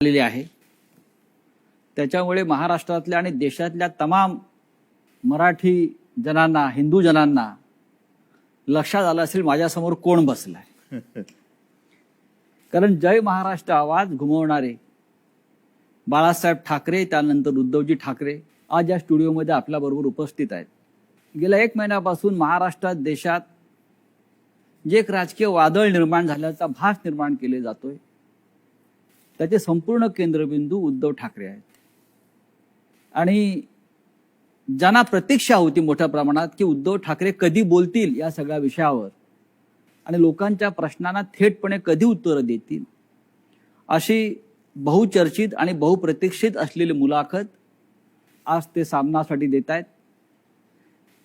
आलेली आहे. त्याच्यामुळे महाराष्ट्रातल्या आणि देशातल्या तमाम मराठी जनांना, हिंदू जनांना लक्षात आलं असेल माझ्यासमोर कोण बसलाय. कारण जय महाराष्ट्र आवाज घुमवणारे बाळासाहेब ठाकरे, त्यानंतर उद्धवजी ठाकरे आज या स्टुडिओमध्ये आपल्याबरोबर उपस्थित आहेत. गेल्या 1 महिन्यापासून महाराष्ट्रात, देशात जे एक राजकीय वादळ निर्माण झाल्याचा भास निर्माण केले जातोय, त्याचे संपूर्ण केंद्रबिंदू उद्धव ठाकरे आहेत. आणि ज्यांना प्रतीक्षा होती मोठ्या प्रमाणात की उद्धव ठाकरे कधी बोलतील या सगळ्या विषयावर आणि लोकांच्या प्रश्नांना थेटपणे कधी उत्तरं देतील, अशी बहुचर्चित आणि बहुप्रतीक्षित असलेली मुलाखत आज ते सामनासाठी देत आहेत.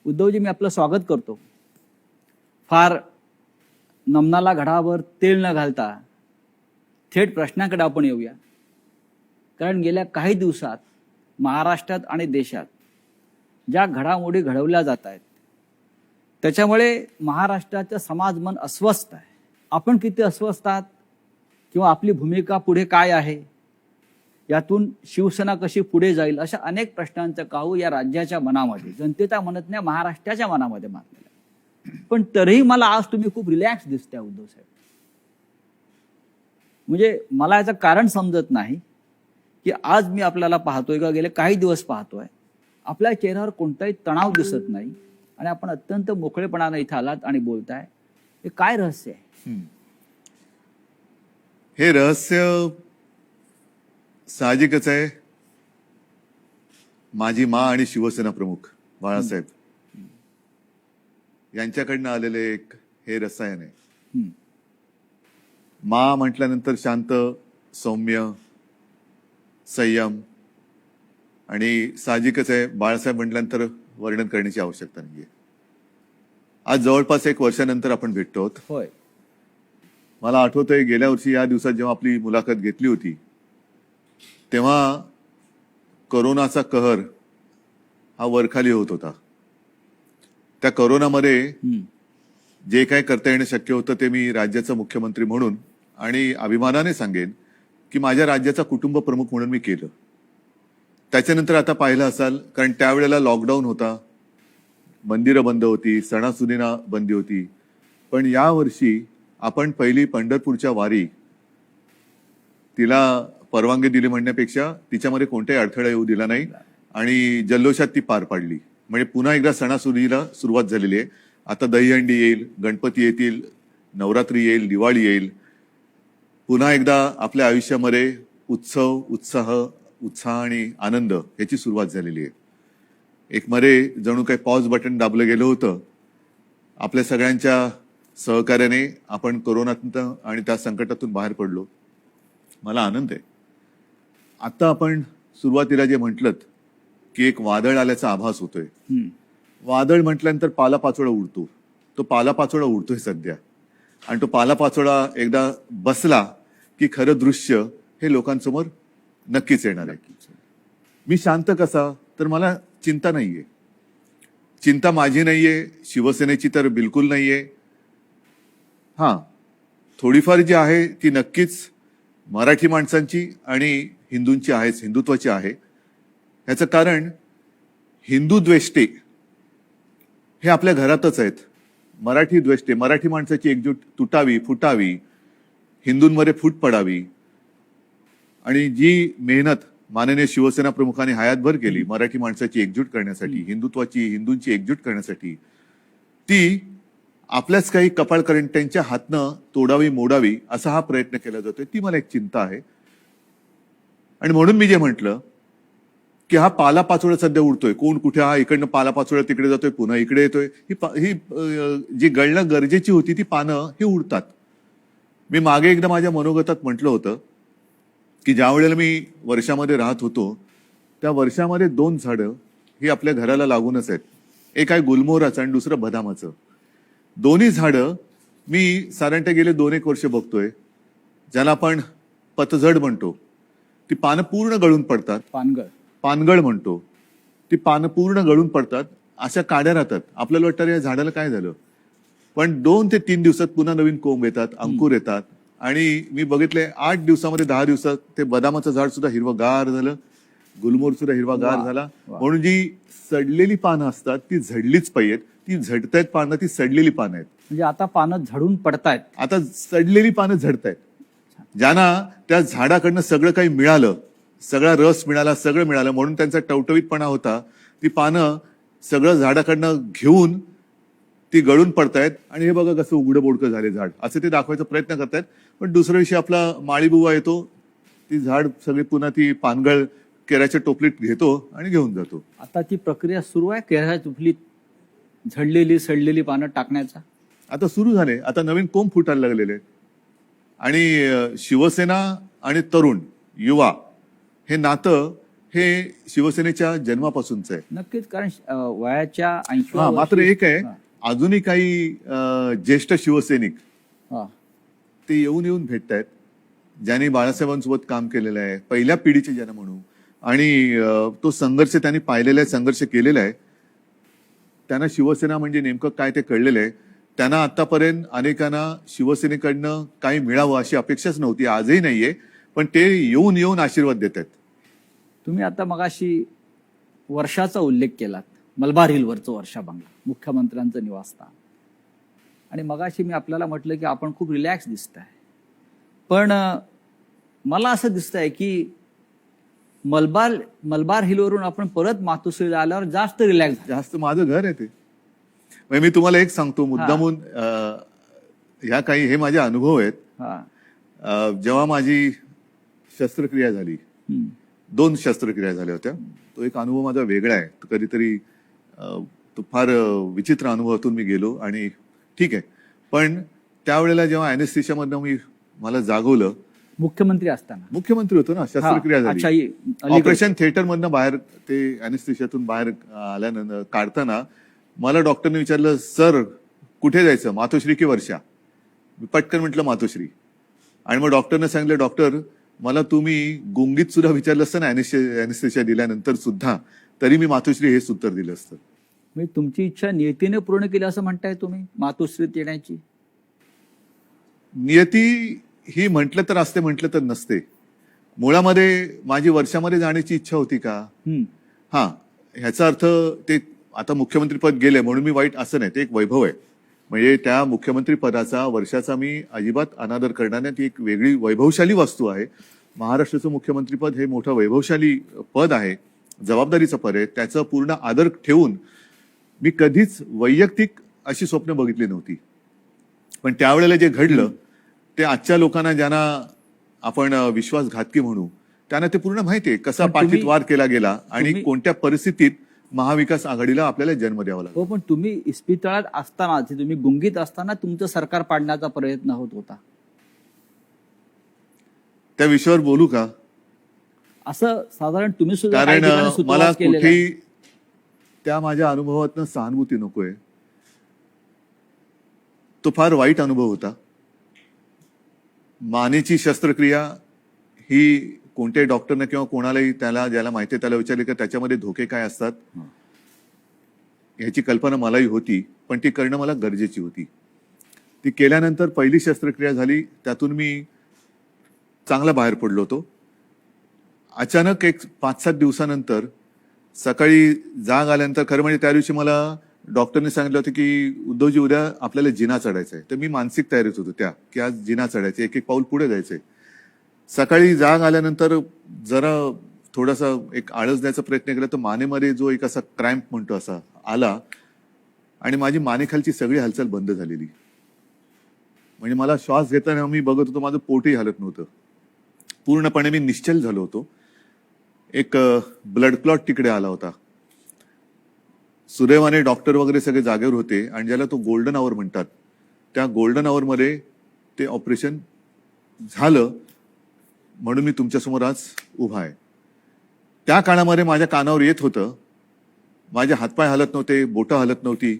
उद्धवजी, मी आपलं स्वागत करतो. फार नमनाला घडावर तेल न घालता थेट प्रश्नाकडे आपण येऊया. कारण गेल्या काही दिवसात महाराष्ट्रात आणि देशात ज्या घडामोडी घडवल्या जात आहेत त्याच्यामुळे महाराष्ट्राचं समाज मन अस्वस्थ आहे. आपण किती अस्वस्थ आहात किंवा आपली भूमिका पुढे काय आहे, यातून शिवसेना कशी पुढे जाईल, अशा अनेक प्रश्नांचं काहू या राज्याच्या मनामध्ये, जनतेच्या म्हणत नाही महाराष्ट्राच्या मनामध्ये मारलेलं आहे. पण तरीही मला आज तुम्ही खूप रिलॅक्स दिसताय उद्धव साहेब. म्हणजे मला याचं कारण समजत नाही की आज मी आपल्याला पाहतोय किंवा गेले काही दिवस पाहतोय, आपल्या चेहऱ्यावर कोणताही तणाव दिसत नाही आणि आपण अत्यंत मोकळेपणाने इथे आलात आणि बोलताय. हे काय रहस्य आहे? हे रहस्य साहजिकच आहे. माझी मा आणि शिवसेना प्रमुख बाळासाहेब यांच्याकडनं आलेले एक हे रसायन आहे. मा म्हटल्यानंतर शांत, सौम्य, संयम, आणि साहजिकच आहे बाळासाहेब म्हटल्यानंतर वर्णन करण्याची आवश्यकता नाहीये. आज जवळपास 1 वर्षानंतर आपण भेटतो आहोत. होय. मला आठवतंय गेल्या वर्षी या दिवसात जेव्हा आपली मुलाखत घेतली होती तेव्हा कोरोनाचा कहर हा वरखाली होत होता. त्या कोरोनामध्ये जे काही करता येणं शक्य होतं ते मी राज्याचा मुख्यमंत्री म्हणून आणि अभिमानाने सांगेन की माझ्या राज्याचा कुटुंब प्रमुख म्हणून मी केलं. त्याच्यानंतर आता पाहिलं असाल, कारण त्यावेळेला लॉकडाऊन होता, मंदिरं बंद होती, सणासुदींना बंदी होती. पण यावर्षी आपण पहिली पंढरपूरच्या वारी, तिला परवानगी दिली म्हणण्यापेक्षा तिच्यामध्ये कोणताही अडथळा येऊ दिला नाही आणि जल्लोषात ती पार पाडली. म्हणजे पुन्हा एकदा सणासुदीला सुरुवात झालेली आहे. आता दहीहंडी येईल, गणपती येतील, नवरात्री येईल, दिवाळी येईल. पुन्हा एकदा आपल्या आयुष्यामध्ये उत्सव, उत्साह आणि आनंद याची सुरुवात झालेली आहे. एक मध्ये जणू काही पॉज बटन दाबलं गेलं होतं. आपल्या सगळ्यांच्या सहकार्याने आपण कोरोनातून आणि त्या संकटातून बाहेर पडलो. मला आनंद आहे. आता आपण सुरुवातीला जे म्हटलं की एक वादळ आल्याचा आभास होतोय. वादळ म्हटल्यानंतर पालापाचोळा उडतो. तो पालापाचोळा उडतोय सध्या, आणि तो पालापाचोळा एकदा बसला की खरं दृश्य हे लोकांसमोर नक्कीच येणार आहे. मी शांत कसा, तर मला चिंता नाहीये. चिंता माझी नाहीये, शिवसेनेची तर बिलकुल नाहीये. हां, थोडीफार जी आहे ती नक्कीच मराठी माणसांची आणि हिंदूंची आहेच, हिंदुत्वाची आहे. याचं कारण हिंदू द्वेष्टे हे आपल्या घरातच आहेत. मराठी द्वेष्टे, मराठी माणसाची एकजूट तुटावी, फुटावी, हिंदूंमध्ये फूट पडावी, आणि जी मेहनत माननीय शिवसेना प्रमुखांनी हयातभर केली मराठी माणसाची एकजूट करण्यासाठी, हिंदुत्वाची, हिंदूंची एकजूट करण्यासाठी, ती आपल्याच काही कपाळकरंट्यांच्या हातनं तोडावी, मोडावी असा हा प्रयत्न केला जातोय. ती मला एक चिंता आहे. आणि म्हणून मी जे म्हटलं की हा पालापाचोळा सध्या उडतोय, कोण कुठे, हा इकडनं पालापाचोळा तिकडे जातोय, पुन्हा इकडे येतोय, ही जी गळणं गरजेची होती ती पानं ही उडतात. मी मागे एकदा माझ्या मनोगतात म्हटलं होतं की ज्या वेळेला मी वर्षामध्ये राहत होतो त्या वर्षामध्ये 2 झाडं ही आपल्या घराला लागूनच आहेत. एक आहे गुलमोहराचं आणि दुसरं बदामाचं. दोन्ही झाडं मी साधारणतः गेले 2-1 वर्ष बघतोय, ज्याला आपण पतझड म्हणतो. ती पानं पूर्ण गळून पडतात. पानगळ म्हणतो. ती पानं पूर्ण गळून पडतात, अशा काड्या राहतात. आपल्याला वाटतं या झाडाला काय झालं, पण 2 ते 3 दिवसात पुन्हा नवीन कोंब येतात, अंकुर येतात, आणि मी बघितले 8 दिवसामध्ये 10 दिवसात ते बदामाचं झाड सुद्धा हिरवगार झालं, गुलमोहर सुद्धा हिरवागार वा, झाला. वा. म्हणून जी सडलेली पानं असतात ती झडलीच पाहिजेत. ती झडतायत पानं, ती सडलेली पानं आहेत. म्हणजे आता पानं झडून पडतायत. आता सडलेली पानं झडतायत. ज्यांना त्या झाडाकडनं सगळं काही मिळालं, सगळा रस मिळाला, सगळं मिळालं म्हणून त्यांचा टवटवीतपणा होता, ती पानं सगळं झाडाकडनं घेऊन ती गळून पडतायत. आणि हे बघा कसं उघडं बोडकं झाले झाड, असं ते दाखवायचा प्रयत्न करतायत. पण दुसऱ्या दिवशी आपला माळीबुवा येतो, ती झाड सगळी पुन्हा ती पानगळ केराच्या टोपलीत घेतो आणि घेऊन जातो. आता ती प्रक्रिया सुरू आहे केळ्याच्या टोपलीत झडलेली सडलेली पानं टाकण्याचा. आता सुरू झाले, आता नवीन कोंब फुटायला लागलेले आहेत. आणि शिवसेना आणि तरुण युवा हे नातं हे शिवसेनेच्या जन्मापासूनच आहे. नक्कीच, कारण वयाच्या 80 हा, मात्र एक आहे, अजूनही काही ज्येष्ठ शिवसैनिक ते येऊन येऊन भेटतायत, ज्यांनी बाळासाहेबांसोबत काम केलेलं आहे, पहिल्या पिढीचे ज्यांना म्हणू, आणि तो संघर्ष त्यांनी पाहिलेला आहे, संघर्ष केलेला आहे. त्यांना शिवसेना म्हणजे नेमकं काय ते कळलेलं आहे. त्यांना आतापर्यंत अनेकांना शिवसेनेकडनं काही मिळावं अशी अपेक्षाच नव्हती, आजही नाहीये, पण ते येऊन येऊन आशीर्वाद देत आहेत. तुम्ही आता मगाशी वर्षाचा उल्लेख केलात, मलबार हिलवरचं वर्षा बंगला, मुख्यमंत्र्यांचं निवासस्थान. आणि मगाशी मी आपल्याला म्हटलं की आपण खूप रिलॅक्स दिसताय, पण मला असं दिसतंय की मलबार हिलवरून आपण परत मातोश्रीला आल्यावर जास्त रिलॅक्स झालं. जास्त माझं घर आहे ते. म्हणजे मी तुम्हाला एक सांगतो मुद्दामून, ह्या काही हे माझे अनुभव आहेत. जेव्हा माझी शस्त्रक्रिया झाली, 2 शस्त्रक्रिया झाल्या होत्या, तो एक अनुभव माझा वेगळा आहे. तो कधीतरी तो फार विचित्र अनुभवातून मी गेलो आणि ठीक आहे. पण त्यावेळेला जेव्हा अॅनेस्थेशियामधनं मला जागवलं, मुख्यमंत्री होतो ना, शस्त्रक्रिया झाली, ऑपरेशन थिएटर मधनं बाहेर ते अॅनेस्थेशियातून बाहेर आल्यानंतर काढताना मला डॉक्टरने विचारलं, सर कुठे जायचं, मातोश्री की वर्षा? मी पटकन म्हटलं मातोश्री. आणि मग डॉक्टरने सांगितलं, डॉक्टर मला तुम्ही गुंगीत सुद्धा विचारलं असतं ना अॅनेस्थेशिया दिल्यानंतर सुद्धा, तरी मी मातोश्री हेच उत्तर दिलं असतं. म्हणजे तुमची इच्छा नियतीने पूर्ण केली असं म्हणताय तुम्ही मातोश्रीत येण्याची? नियती ही म्हटलं तर असते, म्हटलं तर नसते. मुळामध्ये माझी वर्षामध्ये जाण्याची इच्छा होती का? हा, ह्याचा अर्थ ते आता मुख्यमंत्रीपद गेले म्हणून मी वाईट असं नाही, ते एक वैभव आहे. म्हणजे त्या मुख्यमंत्री पदाचा, वर्षाचा मी अजिबात अनादर करणार नाही. ती एक वेगळी वैभवशाली वस्तू आहे. महाराष्ट्राचं मुख्यमंत्रीपद हे मोठं वैभवशाली पद आहे, जबाबदारीचं पद आहे. त्याचा पूर्ण आदर ठेवून मी कधीच वैयक्तिक अशी स्वप्न बघितली नव्हती. पण त्यावेळेला जे घडलं ते आजच्या लोकांना, ज्यांना आपण विश्वासघातकी म्हणू, त्यांना ते पूर्ण माहिती आहे कसा पाठीत वार केला गेला आणि कोणत्या परिस्थितीत महाविकास आघाडीला आपल्याला जन्म द्यावा लागला. हो, पण तुम्ही इस्पितळात असताना, तुम्ही गुंगीत असताना तुमचं सरकार पाडण्याचा प्रयत्न होत होता. त्या विषयावर बोलू का? असं साधारण तुम्ही सुद्धा कारण मला कुठेही त्या माझ्या अनुभवातनं सहानुभूती नकोय. तो फार वाईट अनुभव होता. मानेची शस्त्रक्रिया ही कोणत्याही डॉक्टरने किंवा कोणालाही ज्याला माहिती आहे त्याला विचारले की त्याच्यामध्ये धोके काय असतात, ह्याची कल्पना मलाही होती, पण ती करणं मला गरजेची होती. ती केल्यानंतर पहिली शस्त्रक्रिया झाली, त्यातून मी चांगला बाहेर पडलो होतो. अचानक एक 5-7 दिवसानंतर सकाळी जाग आल्यानंतर, खरं म्हणजे त्या दिवशी मला डॉक्टरने सांगितलं होतं की उद्धवजी उद्या आपल्याला जिना चढायचा आहे. तर मी मानसिक तयारीत होतो की आज जिना चढायचं, एक पाऊल पुढे जायचंय. सकाळी जाग आल्यानंतर जरा थोडासा एक आळस द्यायचा प्रयत्न केला तर मानेमध्ये जो एक असा क्रॅम्प म्हणतो असा आला आणि माझी मानेखालची सगळी हालचाल बंद झालेली. म्हणजे मला श्वास घेताना मी बघत होतो, माझं पोटही हलत नव्हतं. पूर्णपणे मी निश्चल झालो होतो. एक ब्लड क्लॉट तिकडे आला होता. सुदैवाने डॉक्टर वगैरे सगळे जागेवर होते आणि ज्याला तो गोल्डन आवर म्हणतात, त्या गोल्डन आवरमध्ये ते ऑपरेशन झालं, म्हणून मी तुमच्यासमोर आज उभा आहे. त्या काळामध्ये माझ्या कानावर येत होतं, माझे हातपाय हलत नव्हते, बोटं हलत नव्हती.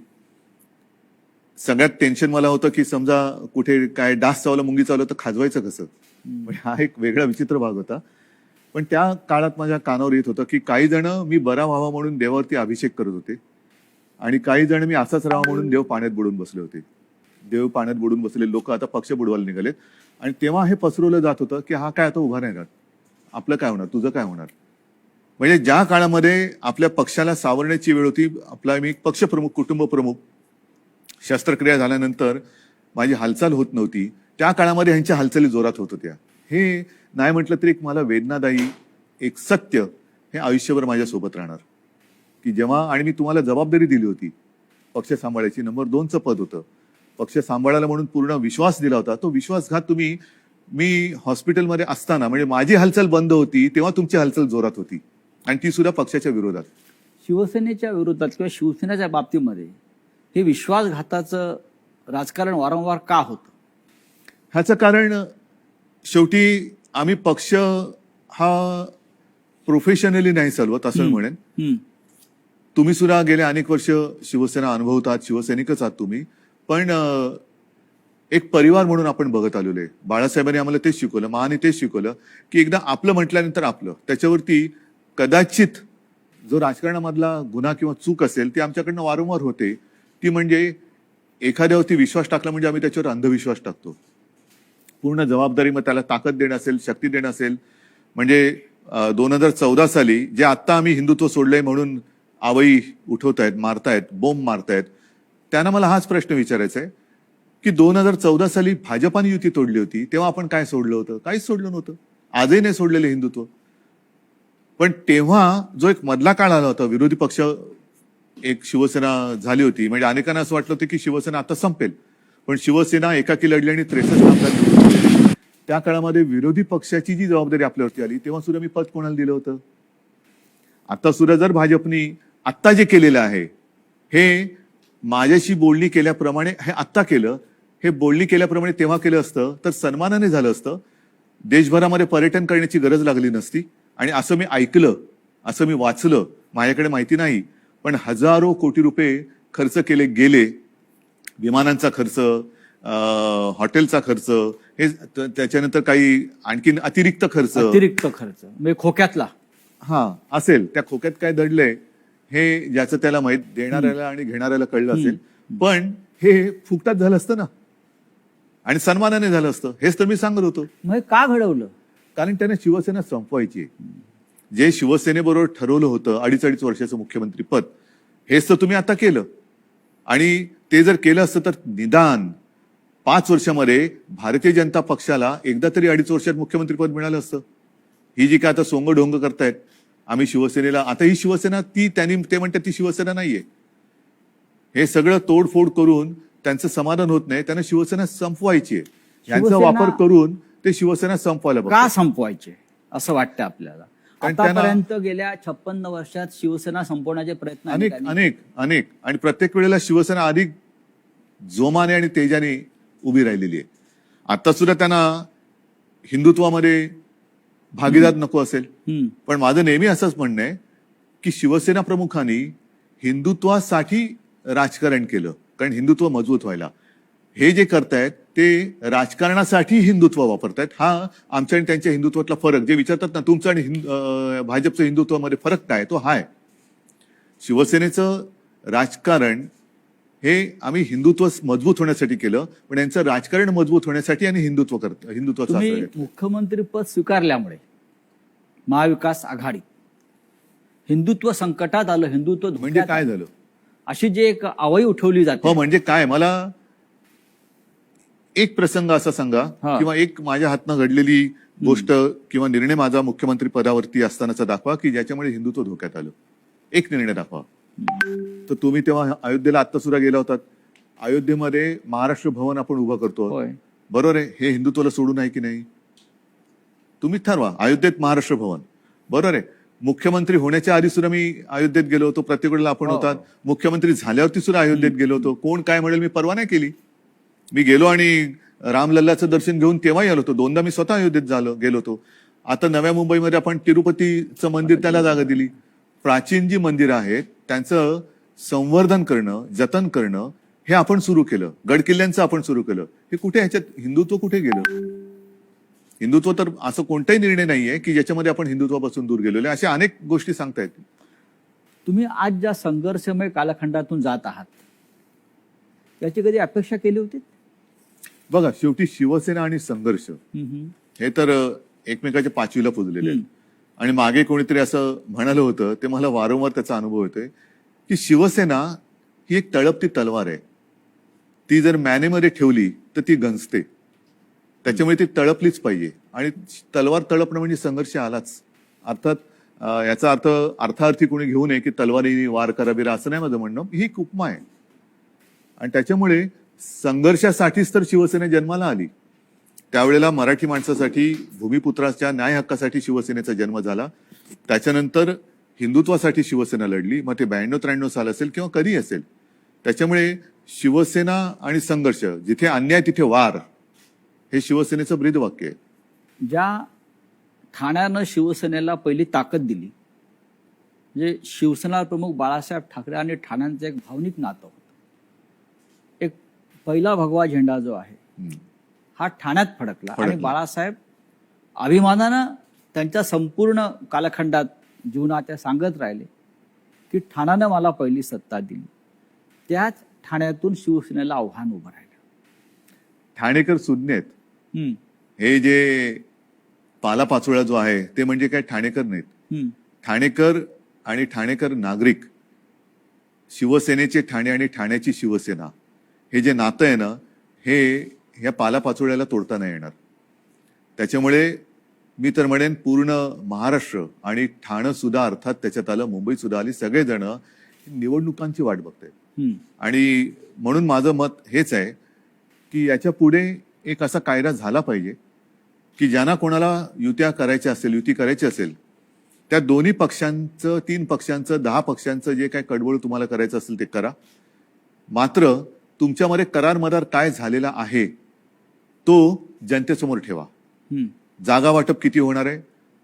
सगळ्यात टेन्शन मला होतं की समजा कुठे काय डास चावला, मुंगी चावलं तर खाजवायचं कसं. हा एक वेगळा विचित्र भाग होता. पण त्या काळात माझ्या कानावर येत होतं की काही जण मी बरा व्हावा म्हणून देवावरती अभिषेक करत होते आणि काही जण मी असाच राहावा म्हणून देव पाण्यात बुडून बसले होते. देव पाण्यात बुडून बसलेले लोक आता पक्ष बुडवायला निघालेत. आणि तेव्हा हे पसरवलं जात होतं की हा काय आता उभा नाही राहत, आपलं काय होणार, तुझं काय होणार. म्हणजे ज्या काळामध्ये आपल्या पक्षाला सावरण्याची वेळ होती, आपला मी पक्षप्रमुख, कुटुंब प्रमुख, शस्त्रक्रिया झाल्यानंतर माझी हालचाल होत नव्हती, त्या काळामध्ये ह्यांच्या हालचाली जोरात होत होत्या. हे नाही म्हटलं तरी एक मला वेदनादायी एक सत्य हे आयुष्यभर माझ्यासोबत राहणार की जेव्हा, आणि मी तुम्हाला जबाबदारी दिली होती पक्ष सांभाळायची, नंबर 2चं पद होतं, पक्ष सांभाळायला म्हणून पूर्ण विश्वास दिला होता. तो विश्वासघात तुम्ही, मी हॉस्पिटलमध्ये असताना, म्हणजे माझी हालचाल बंद होती तेव्हा तुमची हालचाल जोरात होती, आणि ती सुद्धा पक्षाच्या विरोधात. शिवसेनेच्या विरोधात किंवा शिवसेनेच्या बाबतीमध्ये हे विश्वासघाताचं राजकारण वारंवार का होतं? ह्याचं कारण शेवटी आम्ही पक्ष हा प्रोफेशनली नाही चालवत असं मी म्हणेन. हम्म. तुम्ही सुद्धा गेले अनेक वर्ष शिवसेना अनुभवतात, शिवसैनिकच आहात तुम्ही, पण एक परिवार म्हणून आपण बघत आलेलो आहे. बाळासाहेबांनी आम्हाला तेच शिकवलं, महाने तेच शिकवलं की एकदा आपलं म्हटल्यानंतर आपलं, त्याच्यावरती कदाचित जो राजकारणामधला गुन्हा किंवा चूक असेल ती आमच्याकडनं वारंवार होते, ती म्हणजे एखाद्यावरती विश्वास टाकला म्हणजे आम्ही त्याच्यावर अंधविश्वास टाकतो. पूर्ण जबाबदारी, मग त्याला ताकद देणं असेल, शक्ती देणं असेल. म्हणजे 2014 साली जे आत्ता आम्ही हिंदुत्व सोडलंय म्हणून आवई उठवतायत, मारतायत, बोंब मारतायत, त्यांना मला हाच प्रश्न विचारायचा आहे की 2014 साली भाजपाने युती तोडली होती तेव्हा आपण काय सोडलं होतं? काहीच सोडलं नव्हतं. आजही नाही सोडलेलं हिंदुत्व. पण तेव्हा जो एक मधला काळ आला होता, विरोधी पक्ष एक शिवसेना झाली होती, म्हणजे अनेकांना असं वाटलं होतं की शिवसेना आता संपेल, पण शिवसेना एकाकी लढली आणि 63 आमदार निवडून गेले. त्या काळामध्ये विरोधी पक्षाची जी जबाबदारी आपल्यावरती आली तेव्हा सुद्धा मी पद कोणाला दिलं होतं? आता सुद्धा जर भाजपनी आत्ता जे केलेलं आहे हे माझ्याशी बोलणी केल्याप्रमाणे हे आत्ता केलं, हे बोलणी केल्याप्रमाणे तेव्हा केलं असतं तर सन्मानाने झालं असतं. देशभरामध्ये पर्यटन करण्याची गरज लागली नसती. आणि असं मी ऐकलं, असं मी वाचलं, माझ्याकडे माहिती नाही, पण हजारो कोटी रुपये खर्च केले गेले. विमानांचा खर्च, हॉटेलचा खर्च, हे त्याच्यानंतर काही आणखीन अतिरिक्त खर्च म्हणजे खोक्यातला असेल. त्या खोक्यात काय दडलंय हे ज्याचं त्याला माहित, देणाऱ्याला आणि घेणाऱ्याला कळलं असेल. पण हे फुकटात झालं असतं ना, आणि सन्मानाने झालं असतं. हेच तर मी सांगत होतो. मग का घडवलं? कारण त्याने शिवसेना संपवायची. जे शिवसेनेबरोबर ठरवलं होतं 2.5 वर्षाचं मुख्यमंत्री पद, हेच तर तुम्ही आता केलं. आणि ते जर केलं असतं तर निदान 5 वर्षामध्ये भारतीय जनता पक्षाला एकदा तरी 2.5 वर्षात मुख्यमंत्री पद मिळालं असतं. ही जी काय आता सोंग ढोंग करतायत आम्ही शिवसेनेला, आता ही शिवसेना ते म्हणतात ती शिवसेना नाहीये. हे सगळं तोडफोड करून त्यांचं समाधान होत नाही, त्यांना शिवसेना संपवायची आहे. यांचा वापर करून ते शिवसेना संपवायला का संपवायचे असं वाटतं आपल्याला? कारण आतापर्यंत गेल्या 56 वर्षात शिवसेना संपवण्याचे प्रयत्न अनेक आणि प्रत्येक वेळेला शिवसेना अधिक जोमाने आणि तेजाने उभी राहिलेली आहे. आता सुद्धा त्यांना हिंदुत्वामध्ये भागीदार नको असेल, पण माझं नेहमी असंच म्हणणं आहे की शिवसेना प्रमुखांनी हिंदुत्वासाठी राजकारण केलं, कारण हिंदुत्व मजबूत व्हायला. हे जे करतायत ते राजकारणासाठी हिंदुत्व वापरतायत. हा आमच्या आणि त्यांच्या हिंदुत्वातला फरक, जे विचारतात ना तुमचं आणि भाजपचं हिंदुत्वामध्ये फरक काय, तो हाय. शिवसेनेचं राजकारण हे आम्ही हिंदुत्व मजबूत होण्यासाठी केलं, पण यांचं राजकारण मजबूत होण्यासाठी आणि हिंदुत्वाचं तुम्ही मुख्यमंत्री पद स्वीकारल्यामुळे महाविकास आघाडी हिंदुत्व संकटात आलं, हिंदुत्व म्हणजे काय झालं अशी जी एक आवई उठवली जाते. हो, म्हणजे काय, मला एक प्रसंग असा सांगा किंवा एक माझ्या हातनं घडलेली गोष्ट किंवा निर्णय माझा मुख्यमंत्री पदावरती असतानाचा दाखवा की ज्याच्यामुळे हिंदुत्व धोक्यात आलं. एक निर्णय दाखवा. तर तुम्ही तेव्हा अयोध्येला आत्ता सुद्धा गेला होतात. अयोध्येमध्ये महाराष्ट्र भवन आपण उभं करतो, बरोबर आहे. हे हिंदुत्वाला सोडून आहे की नाही? तुम्ही ठरवा. अयोध्येत महाराष्ट्र भवन, बरोबर आहे. मुख्यमंत्री होण्याच्या आधी सुद्धा मी अयोध्येत गेलो होतो, प्रत्येक वेळेला आपण होतात. मुख्यमंत्री झाल्यावरती सुद्धा अयोध्येत गेलो होतो. कोण काय म्हणेल मी परवा नाही केली. मी गेलो आणि रामलल्लाचं दर्शन घेऊन तेव्हाही आलो होतो. 2दा मी स्वतः अयोध्येत गेलो होतो. आता नव्या मुंबईमध्ये आपण तिरुपतीचं मंदिर त्याला जागा दिली. प्राचीन जी मंदिरं आहेत त्यांचं संवर्धन करणं, जतन करणं हे आपण सुरू केलं. गड किल्ल्यांचं आपण सुरू केलं. हे कुठे, ह्याच्यात हिंदुत्व कुठे गेलं? हिंदुत्व तर असं कोणताही निर्णय नाहीये की ज्याच्यामध्ये आपण हिंदुत्वापासून दूर गेलेलो आहे. अशा अनेक गोष्टी सांगता येतील. तुम्ही आज ज्या संघर्षमय कालखंडातून जात आहात याची कधी अपेक्षा केली होती? बघा, शेवटी शिवसेना आणि संघर्ष हे तर एकमेकाच्या पाचवीला पुजलेले आहेत. आणि मागे कोणीतरी असं म्हणालं होतं, ते मला वारंवार त्याचा अनुभव येतोय, की शिवसेना ही एक तळपती तलवार आहे. ती जर मॅनेमध्ये ठेवली तर ती गंजते. त्याच्यामुळे ती तळपलीच पाहिजे. आणि तलवार तळपणं म्हणजे संघर्ष आलाच. अर्थात याचा अर्थ अर्थार्थी कोणी घेऊ नये की तलवारीने वार कराबिरा, असं नाही माझं म्हणणं. ही एक उपमा आहे. आणि त्याच्यामुळे संघर्षासाठीच तर शिवसेना जन्माला आली. त्यावेळेला मराठी माणसासाठी, भूमिपुत्राच्या न्याय हक्कासाठी शिवसेनेचा जन्म झाला. त्याच्यानंतर हिंदुत्वासाठी शिवसेना लढली. मग ते 92-93 साल असेल किंवा कधी असेल. त्याच्यामुळे शिवसेना आणि संघर्ष, जिथे अन्याय तिथे वार, हे शिवसेनेचं ब्रीदवाक्य आहे. ज्या ठाण्यानं शिवसेनेला पहिली ताकद दिली, म्हणजे शिवसेना प्रमुख बाळासाहेब ठाकरे आणि ठाण्यांचं एक भावनिक नातं होतं. एक पहिला भगवा झेंडा जो आहे हा ठाण्यात फडकला आणि बाळासाहेब अभिमानानं त्यांच्या संपूर्ण कालखंडात जीवनाच्या सांगत राहिले की ठाण्यानं मला पहिली सत्ता दिली. त्याच ठाण्यातून शिवसेनेला आव्हान उभं राहिलं. ठाणेकर सुज्ञ आहेत. हे जे पालापाचोळा जो आहे ते म्हणजे काय ठाणेकर नाहीत. ठाणेकर आणि ठाणेकर नागरिक, शिवसेनेचे ठाणे आणि ठाण्याची शिवसेना, हे जे नातं आहे ना, हे ह्या पालापाचोळ्याला तोडता नाही येणार. त्याच्यामुळे मी तर म्हणेन पूर्ण महाराष्ट्र आणि ठाणं सुद्धा, अर्थात त्याच्यात आलं मुंबई सुद्धा आली, सगळेजण निवडणुकांची वाट बघतायत. आणि म्हणून माझं मत हेच आहे की याच्या पुढे एक असा कायदा झाला पाहिजे की ज्यांना कोणाला युती करायची असेल, त्या दोन्ही पक्षांचं, 3 पक्षांचं, 10 पक्षांचं जे काय कडवळ तुम्हाला करायचं असेल ते करा. मात्र तुमच्यामध्ये करार मदार काय झालेला आहे तो जनतेसमोर ठेवा. जागा वाटप किती होणार आहे,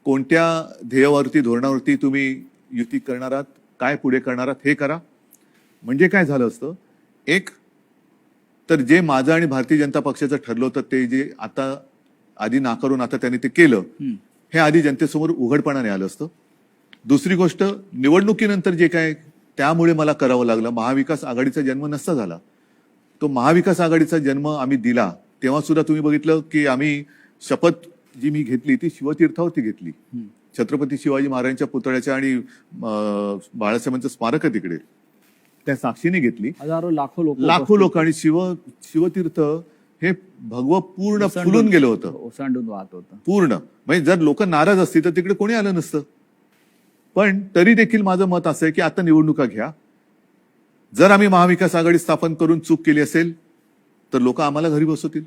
कोणत्या ध्येयावरती, धोरणावरती तुम्ही युती करणार आहात, काय पुढे करणार आहात, हे करा. म्हणजे काय झालं असतं, एक तर जे माझं आणि भारतीय जनता पक्षाचं ठरलं होतं ते जे आता आधी नाकारून आता त्यांनी ते केलं, हे आधी जनतेसमोर उघडपणाने आलं असतं. दुसरी गोष्ट, निवडणुकीनंतर जे काय त्यामुळे मला करावं लागलं, महाविकास आघाडीचा जन्म नसता झाला. तो महाविकास आघाडीचा जन्म आम्ही दिला तेव्हा सुद्धा तुम्ही बघितलं की आम्ही शपथ जी मी घेतली ती शिवतीर्थावरती घेतली. छत्रपती शिवाजी महाराजांच्या पुतळ्याच्या आणि बाळासाहेबांचं स्मारक आहे तिकडे, त्या साक्षीने घेतली. हजारो लाखो लोक आणि शिवतीर्थ हे भगवं पूर्ण फुलून गेलं होतं, ओसांडून वाहत होतं पूर्ण. म्हणजे जर लोक नाराज असतील तर तिकडे कोणी आलं नसतं. पण तरी देखील माझं मत असं आहे की आता निवडणुका घ्या. जर आम्ही महाविकास आघाडी स्थापन करून चूक केली असेल तर लोक आम्हाला घरी बसवतील.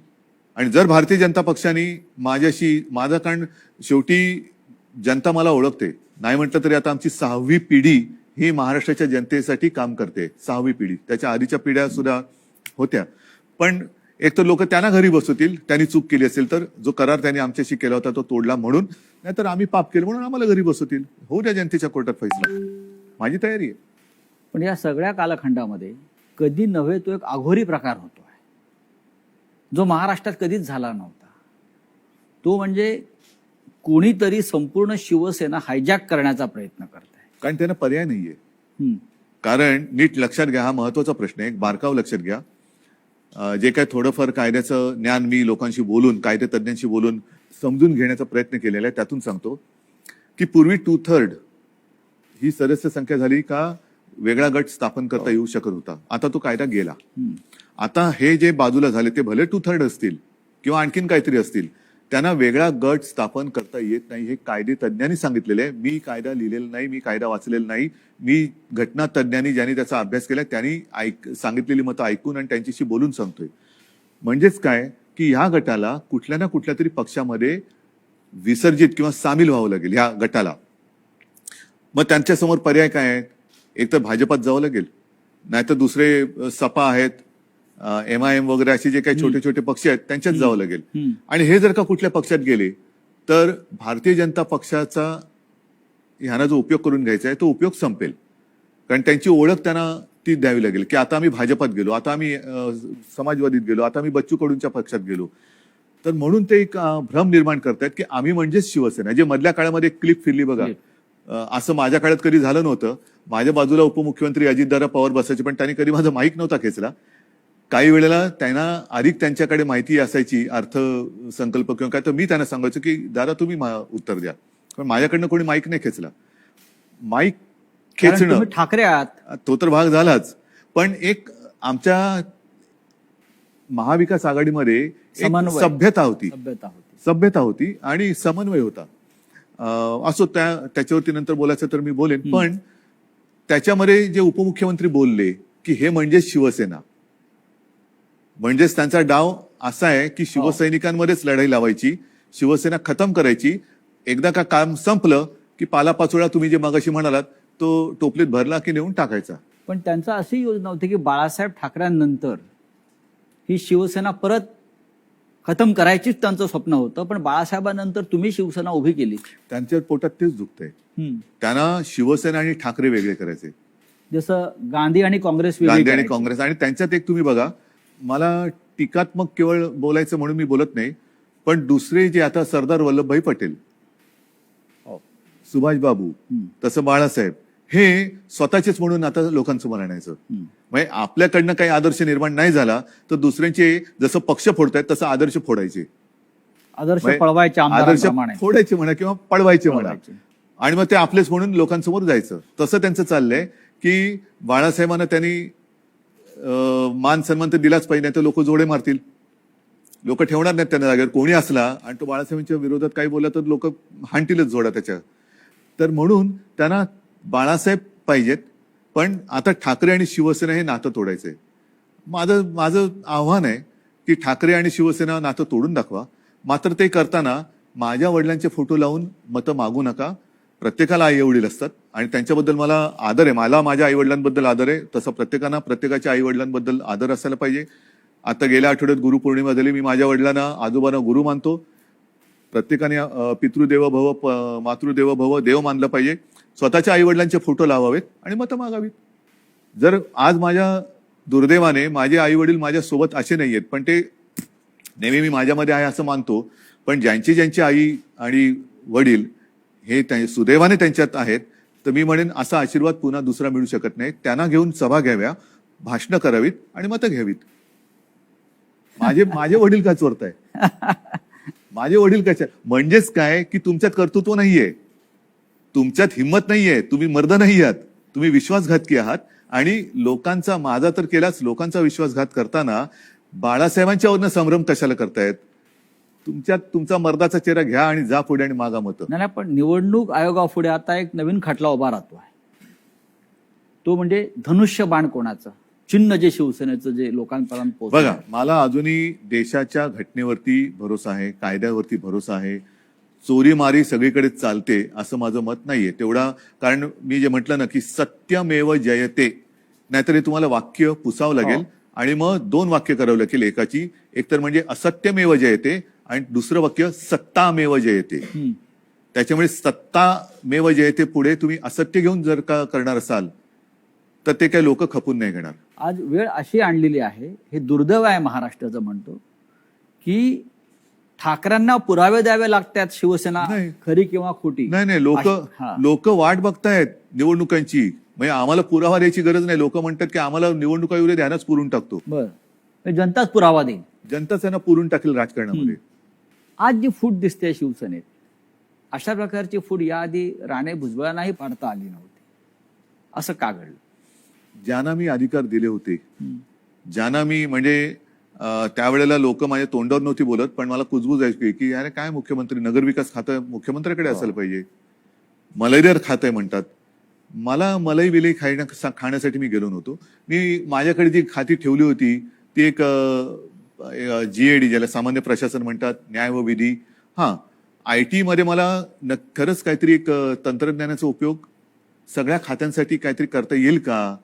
आणि जर भारतीय जनता पक्षाने माझं, कारण शेवटी जनता मला ओळखते, नाही म्हटलं तरी आता आमची 6वी पिढी ही महाराष्ट्राच्या जनतेसाठी काम करते. 6वी पिढी, त्याच्या आधीच्या पिढ्या सुद्धा होत्या. पण एक तर लोक त्यांना घरी बसवतील त्यांनी चूक केली असेल तर, जो करार त्यांनी आमच्याशी केला होता तो तोडला म्हणून, नाहीतर आम्ही पाप केलं म्हणून आम्हाला घरी बसवतील. होऊ द्या जनतेच्या कोर्टात फैसला, माझी तयारी आहे. पण या सगळ्या कालखंडामध्ये कधी नव्हे तो एक आघोरी प्रकार होतो आहे, जो महाराष्ट्रात कधीच झाला नव्हता. तो म्हणजे कोणीतरी संपूर्ण शिवसेना हायजॅक करण्याचा प्रयत्न करत आहे. कारण त्यांना पर्याय नाहीये. कारण नीट लक्षात घ्या, हा महत्वाचा प्रश्न आहे, एक बारकाव लक्षात घ्या. जे काय थोडंफार कायद्याचं ज्ञान मी लोकांशी बोलून, कायदे तज्ञांशी बोलून समजून घेण्याचा प्रयत्न केलेला आहे, त्यातून सांगतो की पूर्वी 2/3 ही सदस्य संख्या झाली का वेगळा गट स्थापन करता येऊ शकत होता. आता तो कायदा गेला. आता हे जे बाजूला झाले ते भले 2/3 असतील किंवा आणखीन काहीतरी असतील, त्यांना वेगळा गट स्थापन करता येत नाही. हे कायदे तज्ञांनी सांगितलेलं आहे. मी कायदा लिहिलेला नाही, मी कायदा वाचलेला नाही. मी घटना तज्ञांनी, ज्यांनी त्याचा अभ्यास केला, त्यांनी सांगितलेली मतं ऐकून आणि त्यांच्याशी बोलून सांगतोय. म्हणजेच काय की ह्या गटाला कुठल्या ना कुठल्या तरी पक्षामध्ये विसर्जित किंवा सामील व्हावं लागेल ह्या गटाला. मग त्यांच्यासमोर पर्याय काय आहेत? एक तर भाजपात जावं लागेल, नाहीतर दुसरे सपा आहेत, MIM वगैरे असे जे काही छोटे छोटे पक्ष आहेत त्यांच्यात जावं लागेल. आणि हे जर का कुठल्या पक्षात गेले तर भारतीय जनता पक्षाचा ह्यांना जो उपयोग करून घ्यायचा आहे तो उपयोग संपेल. कारण त्यांची ओळख त्यांना ती द्यावी लागेल की आता आम्ही भाजपात गेलो, आता आम्ही समाजवादीत गेलो, आता आम्ही बच्चू कडूंच्या पक्षात गेलो. तर म्हणून ते एक भ्रम निर्माण करतायत की आम्ही म्हणजेच शिवसेना. जे मधल्या काळामध्ये क्लिप फिरली बघा, असं माझ्या काळात कधी झालं नव्हतं. माझ्या बाजूला उपमुख्यमंत्री अजितदादा पवार बसायचे, पण त्यांनी कधी माझा माईक नव्हता खेचला. काही वेळेला त्यांना अधिक त्यांच्याकडे माहिती असायची अर्थसंकल्प किंवा काय, तर मी त्यांना सांगायचो की दादा तुम्ही उत्तर द्या, पण माझ्याकडनं कोणी माईक नाही खेचला. माईक कारण खेचणं तुम्ही ठाकरे आहात. तो तर भाग झालाच, पण एक आमच्या महाविकास आघाडीमध्ये एक समन्वय. सभ्यता होती, सभ्यता होती. सभ्यता होती आणि समन्वय होता. असो, त्याच्यावरती नंतर बोलायचं तर मी बोलेन, पण त्याच्यामध्ये जे उपमुख्यमंत्री बोलले की हे म्हणजे शिवसेना, म्हणजेच त्यांचा डाव असा आहे की शिवसैनिकांमध्येच लढाई लावायची, शिवसेना खतम करायची. एकदा का काम संपलं की पालापाचोळा तुम्ही जे मगाशी म्हणालात तो टोपलीत भरला की नेऊन टाकायचा. पण त्यांचा अशी योजना होती की बाळासाहेब ठाकरेंनंतर ही शिवसेना परत खतम करायचीच त्यांचं स्वप्न होतं, पण बाळासाहेबांनंतर तुम्ही शिवसेना उभी केली. त्यांच्या पोटात तेच दुखतंय. त्यांना शिवसेना आणि ठाकरे वेगळे करायचे, जसं गांधी आणि काँग्रेस वेगळी गांधी आणि करायची. काँग्रेस. आणि त्यांच्यात एक तुम्ही बघा, मला टीकात्मक केवळ बोलायचं म्हणून मी बोलत नाही, पण दुसरे जे आता सरदार वल्लभभाई पटेल, सुभाषबाबू, तसं बाळासाहेब, हे स्वतःचेच म्हणून आता लोकांसमोर आणायचं. म्हणजे आपल्याकडनं काही आदर्श निर्माण नाही झाला तर दुसऱ्यांचे जसं पक्ष फोडतायत तसं आदर्श फोडायचे, आदर्श म्हणजे पळवायचे आदर्श आमदारांप्रमाणे. फोडायचे म्हणा किंवा पळवायचे म्हणा, पळवायचे. आणि मग ते आपलेच म्हणून लोकांसमोर जायचं. तसं त्यांचं चाललंय की बाळासाहेबांना त्यांनी मान सन्मान तर दिलाच पाहिजे, नाही तर लोक जोडे मारतील, लोक ठेवणार नाहीत त्यांना जागेवर. कोणी असला आणि तो बाळासाहेबांच्या विरोधात काही बोलला तर लोक हाणतीलच जोडा त्याच्या. तर म्हणून त्यांना बाळासाहेब पाहिजेत, पण आता ठाकरे आणि शिवसेना हे नातं तोडायचंय. माझं आव्हान आहे की ठाकरे आणि शिवसेना नातं तोडून दाखवा, मात्र ते करताना माझ्या वडिलांचे फोटो लावून मतं मागू नका. प्रत्येकाला आई वडील असतात आणि त्यांच्याबद्दल मला आदर आहे, मला माझ्या आई वडिलांबद्दल आदर आहे, तसं प्रत्येकानं प्रत्येकाच्या आई वडिलांबद्दल आदर असायला पाहिजे. आता गेल्या आठवड्यात गुरुपौर्णिमा झाली, मी माझ्या वडिलांना आजोबांना गुरु मानतो. प्रत्येकाने पितृदेव भव मातृदेव भव देव मानलं पाहिजे. स्वतःच्या आई वडिलांचे फोटो लावावेत आणि मतं मागावीत. जर आज माझ्या दुर्दैवाने माझे आई वडील माझ्या सोबत असे नाहीयेत, पण ते नेहमी मी माझ्यामध्ये आहे असं मानतो, पण ज्यांची आई आणि वडील हे सुदैवाने त्यांच्यात आहेत, तर मी म्हणेन असा आशीर्वाद पुन्हा दुसरा मिळू शकत नाही. त्यांना घेऊन सभा घ्याव्या, भाषणं करावीत आणि मतं घ्यावीत. माझे वडील का चोरताय? माझे वडील कशा? म्हणजेच काय की तुमच्यात कर्तृत्व नाहीये, तुमच्यात हिंमत नाहीये, तुम्ही मर्द नाही आहात, तुम्ही विश्वासघातकी आहात. आणि लोकांचा, माझा तर केलाच, लोकांचा विश्वासघात करताना बाळासाहेबांच्यावरनं संभ्रम कशाला करतायत? तुमच्यात तुमचा मर्दाचा चेहरा घ्या आणि जा पुढे आणि मागा मतं. नाही, पण निवडणूक आयोगापुढे आता एक नवीन खटला उभा राहतो आहे, तो म्हणजे धनुष्यबाण कोणाचं चिन्ह, जे शिवसेनेचं जे लोकांपर्यंत पोहोचलं. बघा, मला अजूनही देशाच्या घटनेवरती भरोसा आहे, कायद्यावरती भरोसा आहे. चोरीमारी सगळीकडे चालते असं माझं मत नाहीये तेवढा, कारण मी जे म्हटलं ना की सत्यमेव जयते, नाहीतर हे तुम्हाला वाक्य पुसावं लागेल आणि मग दोन वाक्य करावं लागेल एकाची. एकतर म्हणजे असत्यमेव जयते आणि दुसरं वाक्य सत्तामेव जयते. त्याच्यामुळे सत्तामेव जयते पुढे तुम्ही असत्य घेऊन जर का करणार असाल तर ते काही लोक खपून नाही घेणार. आज वेळ अशी आणलेली आहे, हे दुर्दैव आहे महाराष्ट्राचं म्हणतो, की ठाकरेंना पुरावे द्यावे लागतात शिवसेना नाही. खरी किंवा खोटी. नाही, लोक वाट बघतायत निवडणुकांची, म्हणजे आम्हाला पुरावा द्यायची गरज नाही. लोक म्हणतात की आम्हाला निवडणुका येऊ दे, ध्यानच पुरून टाकतो. बरं, जनताच पुरावा देईल. जनताच त्यांना पुरून टाकेल राजकारणामध्ये. आज जी फूट दिसते शिवसेनेत, अशा प्रकारची फूट याआधी राणे भुजबळांनाही पाडता आली नव्हती. असं का घडलं? ज्यांना मी अधिकार दिले होते, ज्यांना मी म्हणजे त्यावेळेला लोक माझ्या तोंडावर नव्हती बोलत, पण मला कुजबूज आहे की अरे काय मुख्यमंत्री, नगरविकास खातं मुख्यमंत्र्याकडे असायला पाहिजे, मलेरिया खातं म्हणतात. मला मलाई विलई खाण्यासाठी मी गेलो नव्हतो. मी माझ्याकडे जी खाती ठेवली होती ती एक GAD, ज्याला सामान्य प्रशासन म्हणतात, न्याय व विधी. IT मध्ये मला खरंच काहीतरी एक तंत्रज्ञानाचा उपयोग सगळ्या खात्यांसाठी काहीतरी करता येईल का,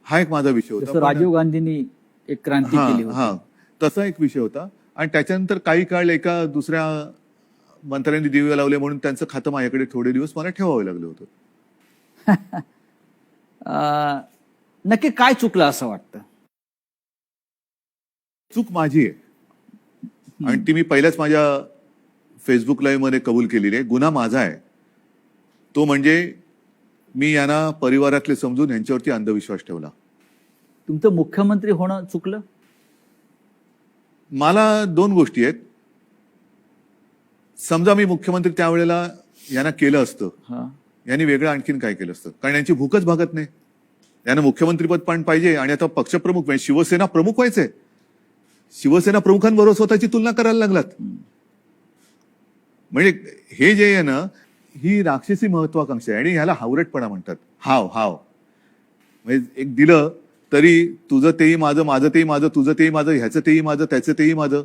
हा एक माझा विषय होता. राजीव गांधींनी एक क्रांती केली होती, तसा एक विषय होता. आणि त्याच्यानंतर काही काळ एका दुसऱ्या मंत्र्यांनी दिवे लावले म्हणून त्यांचं खातं माझ्याकडे थोडे दिवस मला ठेवावं लागलं होतं. नक्की काय चुकलं असं वाटतं? चूक माझी आहे आणि ती मी पहिल्याच माझ्या फेसबुक लाईव्ह मध्ये कबूल केलेली आहे. गुन्हा माझा आहे तो म्हणजे मी यांना परिवारातले समजून यांच्यावरती अंधविश्वास ठेवला. तुमचं मुख्यमंत्री होणं चुकलं? मला दोन गोष्टी आहेत. समजा मी मुख्यमंत्री त्यावेळेला यांना केलं असतं, हा. यांनी वेगळं आणखीन काय केलं असतं, कारण यांची भूकच भागत नाही. यांना मुख्यमंत्रीपद पण पाहिजे आणि आता पक्षप्रमुख म्हणजे शिवसेना प्रमुख व्हायचंय. शिवसेना प्रमुखांबरोबर स्वतःची तुलना करायला लागलात. म्हणजे हे जे आहे ना, ही राक्षसी महत्वाकांक्षा आहे आणि ह्याला हावरटपणा म्हणतात. हाव हाव म्हणजे एक दिलं तरी तुझं तेही माझं, माझं तेही माझं, तुझं तेही माझं, ह्याचं तेही माझं, त्याचं तेही माझं,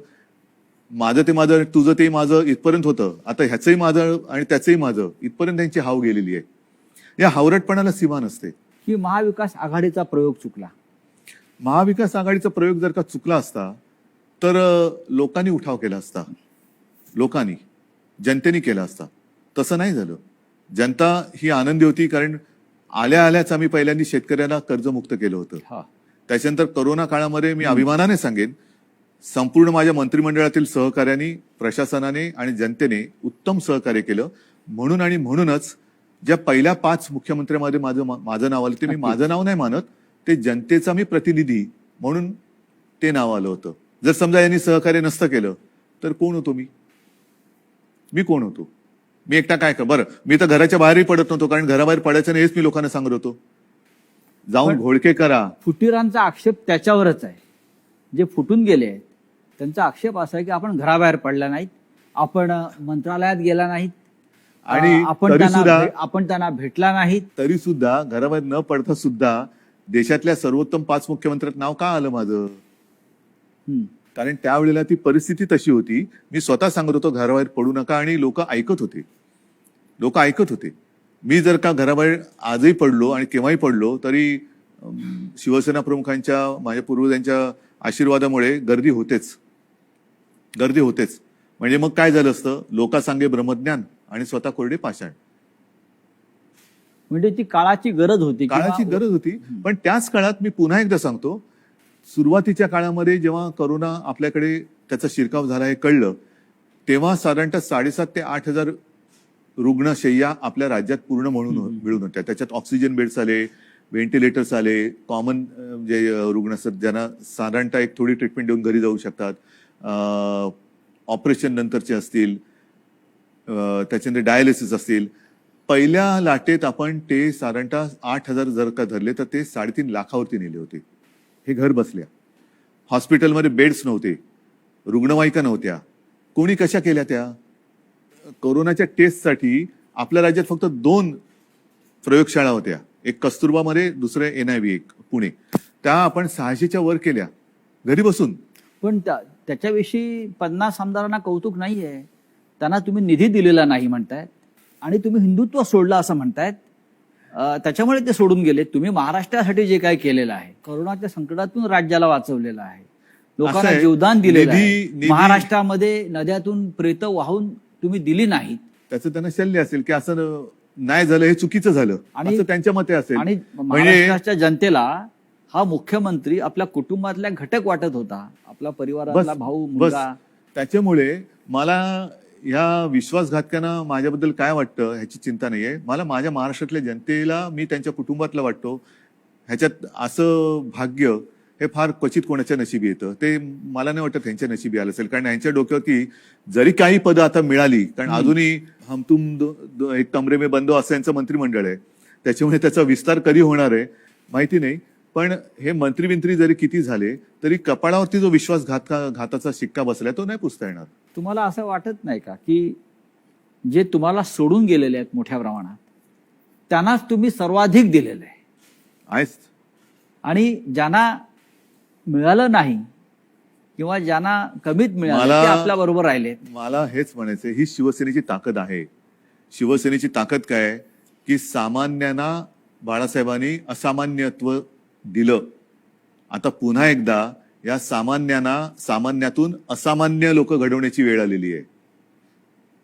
माझं ते माझं, तुझं तेही माझं इथपर्यंत होतं. आता ह्याचंही माझं आणि त्याचंही माझं इथपर्यंत त्यांची हाव गेलेली आहे. या हावरटपणाला सीमा नसते. की महाविकास आघाडीचा प्रयोग चुकला. महाविकास आघाडीचा प्रयोग जर का चुकला असता तर लोकांनी उठाव केला असता. लोकांनी, जनतेने केला असता. तसं नाही झालं. जनता ही आनंदी होती कारण आल्या आल्याच आम्ही पहिल्यांदा शेतकऱ्यांना कर्जमुक्त केलं होतं. हा. त्याच्यानंतर कोरोना काळामध्ये मी अभिमानाने सांगेन संपूर्ण माझ्या मंत्रिमंडळातील सहकार्यांनी, प्रशासनाने आणि जनतेने उत्तम सहकार्य केलं. म्हणून आणि म्हणूनच ज्या पहिल्या 5 मुख्यमंत्र्यांमध्ये माझं नाव आलं, ते मी माझं नाव नाही मानत, ते जनतेचा मी प्रतिनिधी म्हणून ते नाव आलं होतं. जर समजा यांनी सहकार्य नसतं केलं तर कोण होतो मी? मी कोण होतो? मी एकटा काय कर बरं, मी तर घराच्या बाहेरही पडत नव्हतो कारण घराबाहेर पडायचं नाही हेच मी लोकांना सांगत होतो. जाऊन घोळके करा. फुटीरांचा आक्षेप त्याच्यावरच आहे. जे फुटून गेले आहेत त्यांचा आक्षेप असा आहे की आपण घराबाहेर पडला नाहीत, आपण मंत्रालयात गेला नाहीत आणि आपण त्यांना भेटला नाहीत. तरी सुद्धा घराबाहेर न पडता सुद्धा देशातल्या सर्वोत्तम 5 मुख्यमंत्र्यात नाव का आलं माझं? कारण त्यावेळेला ती परिस्थिती तशी होती. मी स्वतः सांगत होतो घराबाहेर पडू नका आणि लोक ऐकत होते. लोक ऐकत होते. मी जर का घराबाहेर आजही पडलो आणि केव्हाही पडलो तरी शिवसेना प्रमुखांच्या, माझ्या पूर्वजांच्या आशीर्वादामुळे गर्दी होतेच. गर्दी होतेच. म्हणजे मग काय झालं असतं, लोका सांगे ब्रह्मज्ञान आणि स्वतः कोरडे पाषाण. म्हणजे ती काळाची गरज होती. काळाची गरज होती. पण त्याच काळात मी पुन्हा एकदा सांगतो, सुरुवातीच्या काळामध्ये जेव्हा कोरोना आपल्याकडे त्याचा शिरकाव झाला हे कळलं, तेव्हा साधारणतः 7,500 ते 8,000 रुग्णशय्या आपल्या राज्यात पूर्ण म्हणून मिळून होत्या. त्याच्यात ऑक्सिजन बेड्स आले, व्हेंटिलेटर्स आले, कॉमन जे रुग्ण असतात ज्यांना साधारणतः एक थोडी ट्रीटमेंट देऊन घरी जाऊ शकतात, ऑपरेशन नंतरचे असतील, त्याच्यानंतर डायलिसिस असतील. पहिल्या लाटेत आपण ते साधारणतः 8,000 जर का धरले तर ते 3.5 लाखावरती नेले होते. हे घर बसल्या. हॉस्पिटलमध्ये बेड्स नव्हते, रुग्णवाहिका नव्हत्या. कोणी कशा केल्या त्या? कोरोनाच्या टेस्टसाठी आपल्या राज्यात फक्त 2 प्रयोगशाळा होत्या. एक कस्तुरबामध्ये, दुसरे NIV एक पुणे. त्या आपण 600च्या वर केल्या घरी बसून. पण त्याच्याविषयी 50 आमदारांना कौतुक नाहीये. त्यांना तुम्ही निधी दिलेला नाही म्हणतायत आणि तुम्ही हिंदुत्व सोडलं असं म्हणतायत. त्याच्यामुळे ते सोडून गेले. तुम्ही महाराष्ट्रासाठी जे काय केलेलं आहे, कोरोनाच्या संकटातून राज्याला वाचवलेलं आहे, लोकांना जीवदान दिलेलं आहे. महाराष्ट्रामध्ये नद्यातून प्रेत वाहून तुम्ही दिली नाहीत. त्याचं त्यांना शल्य असेल की असं नाही झालं, हे चुकीचं झालं असं त्यांच्या मते असेल. आणि महाराष्ट्राच्या जनतेला हा मुख्यमंत्री आपल्या कुटुंबातल्या घटक वाटत होता, आपला परिवारातला भाऊ, मुलगा. त्याच्यामुळे मला या विश्वासघातकांना माझ्याबद्दल काय वाटतं ह्याची चिंता नाहीये. मला माझ्या महाराष्ट्रातल्या जनतेला, मी त्यांच्या कुटुंबातला वाटतो. ह्याच्यात असं भाग्य हे फार क्वचित कोणाच्या नशिबी येतं. ते मला नाही वाटत त्यांच्या नशिबी आलं असेल. कारण यांच्या डोक्यावरती जरी काही पदं आता मिळाली, कारण अजूनही हम तुम एक कमरे में बंदो असं यांचं मंत्रिमंडळ आहे, त्याच्यामुळे त्याचा विस्तार कधी होणार आहे माहिती नाही. पण हे मंत्री जरी किती झाले तरी कपाळावरती जो घाताचा शिक्का बसलाय तो नाही पुसता येणार. तुम्हाला असं वाटत नाही का की जे तुम्हाला सोडून गेलेले आहेत मोठ्या प्रमाणात त्यांनाच तुम्ही सर्वाधिक दिलेलं आहे? आणि ज्यांना मिळालं नाही किंवा ज्यांना कमीत मिळालं ते आपल्या बरोबर राहिले. मला हेच म्हणायचं, ही शिवसेनेची ताकद आहे. शिवसेनेची ताकद काय की सामान्यांना बाळासाहेबांनी असामान्यत्व दिलं. आता पुन्हा एकदा या सामान्यातून असामान्य लोक घडवण्याची वेळ आलेली आहे.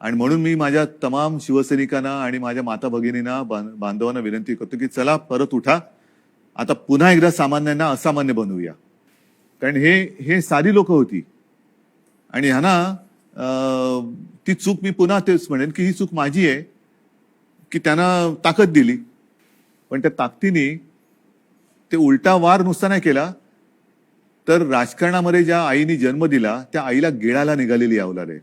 आणि म्हणून मी माझ्या तमाम शिवसैनिकांना आणि माझ्या माता भगिनींना, बांधवांना विनंती करतो की चला परत उठा. आता पुन्हा एकदा सामान्यांना असामान्य बनवूया. कारण हे साधी लोक होती आणि ह्यांना ती चूक, मी पुन्हा तेच म्हणेन की ही चूक माझी आहे की त्यांना ताकद दिली. पण त्या ताकदीने ते उलटा वार नुसता नाही केला, तर राजकारणामध्ये ज्या आईने जन्म दिला त्या आईला गिळायला निघालेली अवलाद आहे.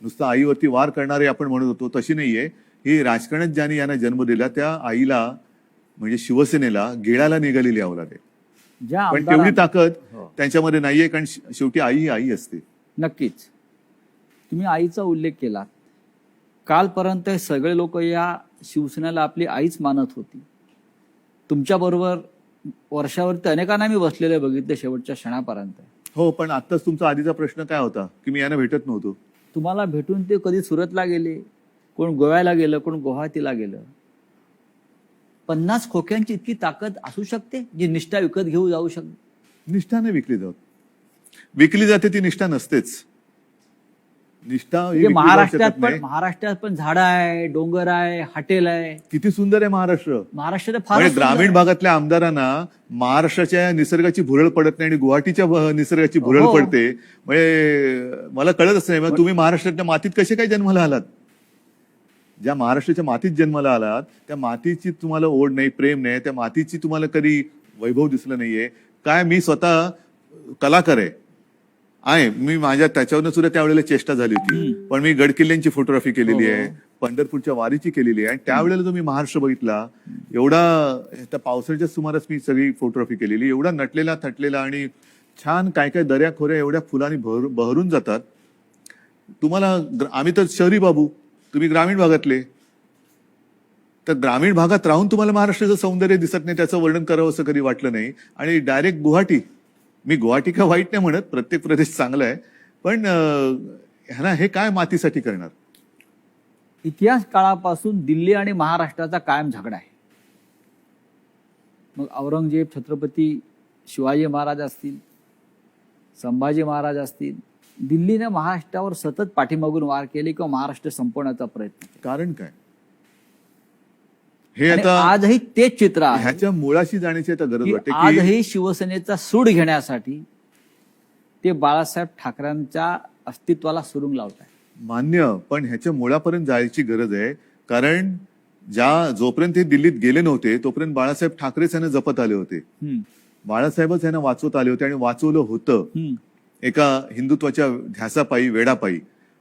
नुसतं आईवरती वार करणारे आपण म्हणत होतो तशी नाहीये. ही राजकारणात ज्यांनी यांना जन्म दिला त्या आईला म्हणजे शिवसेनेला गिळायला निघालेली अवलाद आहे. ज्या पण तेवढी ताकद हो. त्यांच्यामध्ये नाहीये, कारण शेवटी आई ही आई असते. नक्कीच. तुम्ही आईचा उल्लेख केला. कालपर्यंत हे सगळे लोक या शिवसेनेला आपली आईच मानत होती. तुमच्याबरोबर वर्षावरती अनेकांना मी बसलेले बघितले शेवटच्या क्षणापर्यंत. हो, पण आत्ताच तुमचा आधीचा प्रश्न काय होता की मी यांना भेटत नव्हतो. तुम्हाला भेटून ते कधी सुरतला गेले, कोण गोव्याला गेलं, कोण गुवाहाटीला गेलं. 50 खोक्यांची इतकी ताकद असू शकते जी निष्ठा विकत घेऊ जाऊ शकते. निष्ठा नाही विकली जात. विकली जाते ती निष्ठा नसतेच. निष्ठा ही म्हणजे विकली जाऊ शकत नाही. महाराष्ट्रात पण झाडं आहे, डोंगर आहे, हॉटेल आहे. किती सुंदर आहे महाराष्ट्र. महाराष्ट्रात फार म्हणजे ग्रामीण भागातल्या आमदारांना महाराष्ट्राच्या निसर्गाची भुरळ पडत नाही आणि गुवाहाटीच्या निसर्गाची भुरळ हो. पडते. म्हणजे मला कळतच नाही, मग तुम्ही महाराष्ट्राच्या मातीत कसे काय जन्माला आलात. ज्या महाराष्ट्राच्या मातीत जन्माला आलात त्या मातीची तुम्हाला ओढ नाही, प्रेम नाही, त्या मातीची तुम्हाला कधी वैभव दिसलं नाहीये. काय मी स्वतः कलाकार आहे, मी माझ्या त्याच्यावरनं सुद्धा त्यावेळेला चेष्टा झाली होती. पण मी गडकिल्ल्यांची फोटोग्राफी केलेली आहे, पंढरपूरच्या वारीची केलेली आहे. आणि त्यावेळेला तुम्ही महाराष्ट्र बघितला, एवढा त्या पावसाळ्याच्या सुमारास मी सगळी फोटोग्राफी केलेली, एवढा नटलेला थटलेला आणि छान काय काय दऱ्या खोऱ्या एवढ्या फुलांनी बहरून जातात. तुम्हाला आम्ही तर शहरी बाबू, तुम्ही ग्रामीण भागातले, तर ग्रामीण भागात राहून तुम्हाला महाराष्ट्राचं सौंदर्य दिसत नाही, त्याचं वर्णन करावं असं कधी वाटलं नाही. आणि डायरेक्ट गुवाहाटी, मी गुवाहाटी का वाईट नाही म्हणत, प्रत्येक प्रदेश चांगला आहे, पण ह्याला हे काय मातीसाठी करणार. इतिहास काळापासून दिल्ली आणि महाराष्ट्राचा कायम झगडा आहे. मग औरंगजेब, छत्रपती शिवाजी महाराज असतील, संभाजी महाराज असतील, दिल्लीने महाराष्ट्रावर सतत पाठीमागून वार केले किंवा महाराष्ट्र संपवण्याचा प्रयत्न. कारण काय हे आणि आता आजही तेच चित्र आहे. ह्याच्या मुळाशी जाण्याची आता गरज की वाटते की आजही शिवसेनेचा सूड घेण्यासाठी ते बाळासाहेब ठाकरेंच्या अस्तित्वाला सुरुंग लावत आहे. मान्य, पण ह्याच्या मुळापर्यंत जायची गरज आहे. कारण जोपर्यंत हे दिल्लीत गेले नव्हते तोपर्यंत बाळासाहेब ठाकरेच यांना जपत आले होते. बाळासाहेबच यांना वाचवत आले होते आणि वाचवलं होतं एका हिंदुत्वाच्या ध्यासापायी, वेडापायी.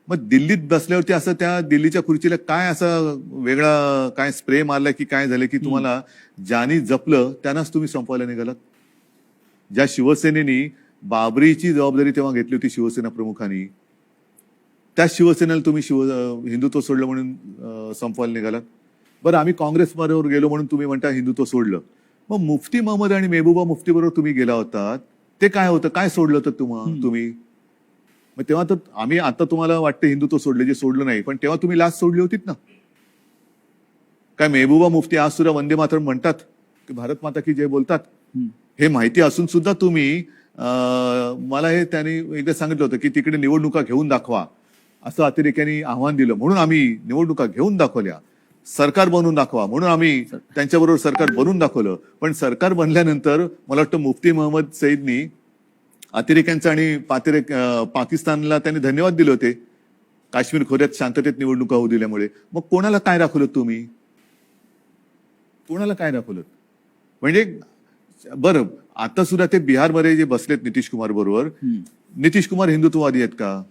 मग दिल्लीत बसल्यावरती असं त्या दिल्लीच्या खुर्चीला काय असं वेगळा काय स्प्रे मारला की काय झालं की तुम्हाला ज्यांनी जपलं त्यांनाच तुम्ही संपवायला निघालात. ज्या शिवसेनेनी बाबरीची जबाबदारी तेव्हा घेतली होती शिवसेना प्रमुखांनी, त्या शिवसेनेला तुम्ही हिंदुत्व सोडलं म्हणून संपवायला निघालात. बरं, आम्ही काँग्रेस बरोबर गेलो म्हणून तुम्ही म्हणता हिंदुत्व सोडलं. मग मुफ्ती महमद आणि मेहबूबा मुफ्ती बरोबर तुम्ही गेला होता, ते काय होतं, काय सोडलं तर तुम्ही. मग तेव्हा तर आम्ही आता तुम्हाला वाटतं हिंदुत्व सोडले, जे सोडलं नाही, पण तेव्हा तुम्ही लाच सोडली होतीत ना. काय मेहबूबा मुफ्ती आज सुद्धा वंदे मातरम म्हणतात की भारत माता की जय बोलतात, हे माहिती असून सुद्धा तुम्ही मला हे त्यांनी एकदा सांगितलं होतं की तिकडे निवडणुका घेऊन दाखवा असं अतिरेक्यांनी आव्हान दिलं, म्हणून आम्ही निवडणुका घेऊन दाखवल्या. सरकार बनवून दाखवा म्हणून आम्ही त्यांच्याबरोबर सरकार बनवून दाखवलं. पण सरकार बनल्यानंतर मला वाटतं मुफ्ती महमद सईदनी अतिरेक्यांचा आणि पाकिस्तानला त्यांनी धन्यवाद दिले होते काश्मीर खोऱ्यात शांततेत निवडणुका होऊ दिल्यामुळे. मग कोणाला काय दाखवलं तुम्ही, कोणाला काय दाखवलं. म्हणजे बरं, आता सुद्धा ते बिहारमध्ये जे बसलेत नितीश कुमार बरोबर, नितीश कुमार हिंदुत्ववादी आहेत का.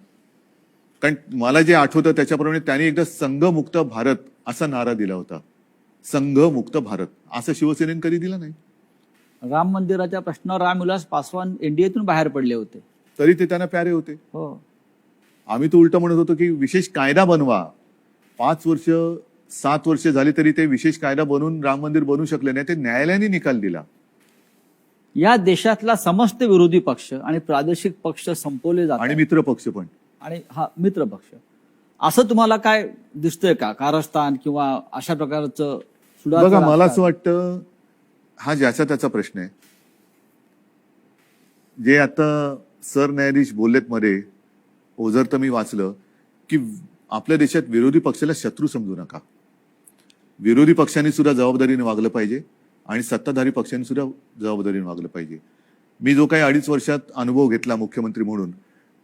कारण मला जे आठवतं त्याच्याप्रमाणे त्यांनी एकदा संघमुक्त भारत असा नारा दिला होता. संघमुक्त भारत असं शिवसेनेने कधी दिला नाही. राम मंदिराच्या प्रश्नावर रामविलास पासवान एनडीएतून बाहेर पडले होते, तरी ते त्यांना प्यारे होते. हो, आम्ही तो उलट म्हणत होतो की विशेष कायदा बनवा. 5 वर्ष 7 वर्ष झाली तरी ते विशेष कायदा बनवून राम मंदिर बनवू शकले नाही. ते न्यायालयाने निकाल दिला. या देशातला समस्त विरोधी पक्ष आणि प्रादेशिक पक्ष संपवले जातात आणि मित्र पक्ष पण, आणि हा मित्र पक्ष. असं तुम्हाला काय दिसतंय का कारस्थान किंवा अशा प्रकारचं सुधार. बघा, मला असं वाटतं हा ज्याचा त्याचा प्रश्न आहे. जे आता सरन्यायाधीश बोललेत मध्ये, ओझर तर मी वाचलं की आपल्या देशात विरोधी पक्षाला शत्रू समजू नका. विरोधी पक्षांनी सुद्धा जबाबदारीने वागलं पाहिजे आणि सत्ताधारी पक्षांनी सुद्धा जबाबदारीने वागलं पाहिजे. मी जो काही 2.5 वर्षात अनुभव घेतला मुख्यमंत्री म्हणून,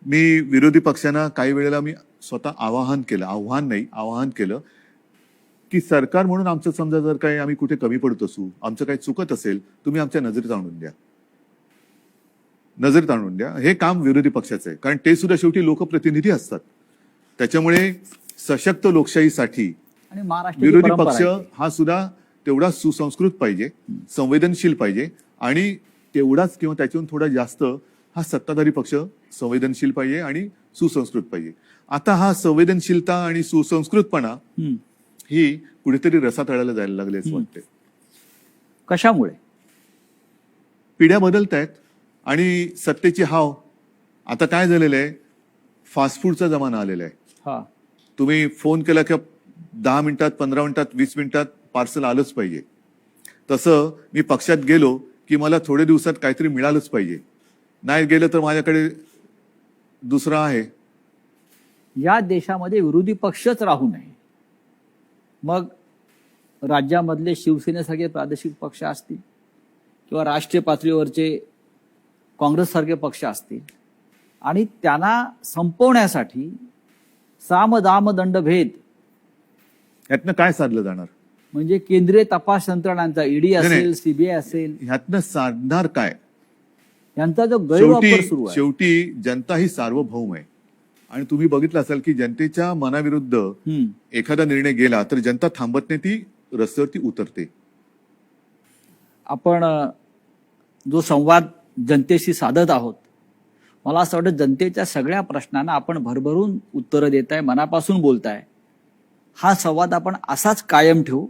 मी विरोधी पक्षांना काही वेळेला मी स्वतः आवाहन केलं की सरकार म्हणून आमचं समजा जर काही आम्ही कुठे कमी पडत असू, आमचं काही चुकत असेल, तुम्ही आमच्या नजरेत आणून द्या. नजरेत आणून द्या. हे काम विरोधी पक्षाचं आहे, कारण ते सुद्धा शेवटी लोकप्रतिनिधी असतात. त्याच्यामुळे सशक्त लोकशाहीसाठी आणि महाराष्ट्राची विरोधी परंपरा पक्ष आहे. हा सुद्धा तेवढा सुसंस्कृत पाहिजे, संवेदनशील पाहिजे, आणि तेवढाच किंवा त्याच्याहून थोडा जास्त हा सत्ताधारी पक्ष संवेदनशील पाहिजे आणि सुसंस्कृत पाहिजे. आता हा संवेदनशीलता आणि सुसंस्कृतपणा हम्म. ही कुठेतरी रसातळाला जायला लागले असं वाटते. कशामुळे? पिढ्या बदलत आहेत आणि सत्तेची हाव. आता काय झालेलं आहे, फास्ट फूडचा जमाना आलेला आहे. हा. तुम्ही फोन केला की 10 मिनिटात, 15 मिनिटात, 20 मिनिटात पार्सल आलंच पाहिजे. तसं मी पक्षात गेलो की मला थोड्या दिवसात काहीतरी मिळालंच पाहिजे. नाही गेलं तर माझ्याकडे दुसरा आहे. या देशामध्ये विरोधी पक्षच राहू नये. मग राज्यामधले शिवसेनेसारखे प्रादेशिक पक्ष असतील किंवा राष्ट्रीय पातळीवरचे काँग्रेससारखे पक्ष असतील, आणि त्यांना संपवण्यासाठी साम दाम दंड भेद ह्यातनं काय साधलं जाणार? म्हणजे केंद्रीय तपास यंत्रणांचा ईडी असेल, सीबीआय असेल, ह्यातनं साधणार काय? यांचा जो गैरवापर सुरू आहे. शेवटी जनता ही सार्वभौम आहे, आणि तुम्ही बघितलं असाल की जनतेच्या मनाविरुद्ध एखादा निर्णय गेला तर जनता थांबत नाही, ती रस्त्यावरती उतरते. आपण जो संवाद जनतेशी साधत आहोत, मला असं वाटतं जनतेच्या सगळ्या प्रश्नांना आपण भरभरून उत्तरं देताय, मनापासून बोलताय. हा संवाद आपण असाच कायम ठेवू.